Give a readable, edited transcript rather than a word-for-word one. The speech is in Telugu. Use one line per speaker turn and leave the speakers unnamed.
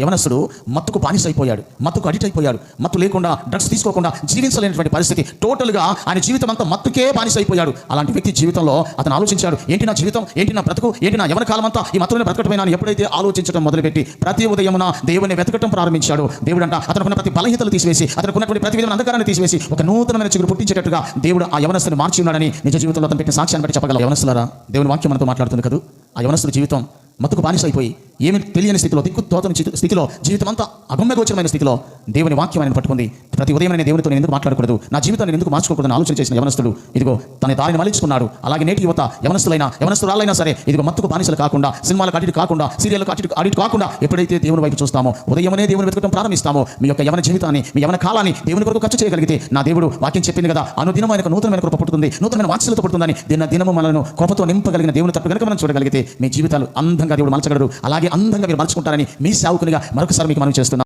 యవనస్తుడు మత్తుకు బానిస అయిపోయాడు, మత్తుకు అడిక్ట్ అయిపోయాడు. మత్తు లేకుండా, డ్రగ్స్ తీసుకోకుండా జీవించలేనటువంటి పరిస్థితి. టోటల్గా ఆయన జీవితం అంతా మత్తుకే బానిస అయిపోయాడు. అలాంటి వ్యక్తి జీవితంలో అతను ఆలోచించాడు, ఏంటి నా జీవితం, ఏంటి నా బ్రతుకు, ఏంటి నా యవన కాలం అంతా ఈ మత్తులోనే బ్రతకటమైనా ఎప్పుడైతే ఆలోచించడం మొదలుపెట్టి ప్రతి ఉదయమున దేవుని వెతకటం ప్రారంభించాడు. దేవుడు అంట అతనుకున్న ప్రతి బలహీనతలు తీసివేసి, అతనుకున్నటువంటి ప్రతి విధమైన అంధకారాన్ని తీసివేసి ఒక నూతనమైన చిగురు పుట్టించేటట్టుగా దేవుడు ఆ యవనస్తుని మార్చి ఉన్నాడని నిజ జీవితంలో అతను పెట్టిన సాక్ష్యాన్ని బట్టి చెప్పగల. యవనస్తులారా, దేవుని వాక్యం మనతో మాట్లాడుతుంది కదా. ఆ యవనస్తుడి జీవితం మత్తుకు బానిస అయిపోయి ఏమి తెలియని స్థితిలో, దిక్కు తోతని స్థితిలో, జీవితం అంతా అగమ్యగోచరమైన స్థితిలో దేవుని వాక్యం ఆయన పట్టుకుంది. ప్రతి ఉదయం నేను దేవునితో నేను ఎందుకు మాట్లాడకూడదు, నా జీవితాన్ని ఎందుకు మార్చుకోకూడదని ఆలోచన చేసిన యవనస్తుడు ఇదిగో తన దారిని మలిచుకున్నాడు. అలాగే నేటి యువత యవనస్తురాలైనా సరే ఇదిగో మత్తుకు బానిసలు కాకుండా, సినిమాలకు అడిట్ కాకుండా, సీరియల్లకు అడిట్ కాకుండా ఎప్పుడైతే దేవుని వైపు చూస్తామో, ఉదయమనే దేవుని వెతకడం ప్రారంభిస్తామో, మీ యొక్క యవన జీవితాన్ని, మీ యవన కాలాన్ని దేవుని కొరకు ఖర్చు చేయగలిగితే నా దేవుడు వాక్యం చెప్పింది కదా, అనుదినం ఆయనకు నూతనమైన కృప పుట్టుతుంది, నూతనమైన వాత్సల్యత పుడుతుందని. దినము మనలను కోపంతో నింపగలిగిన దేవుని తట్టు కనుక మనం చూడగలిగితే మీ జీవితాలు అందంగా దేవుడు మలచగలరు. అలాగే అందంగా మీరు మలుచుకుంటారని మీ సేవకునిగా మరొకసారి మీకు మనం చేస్తున్నాం.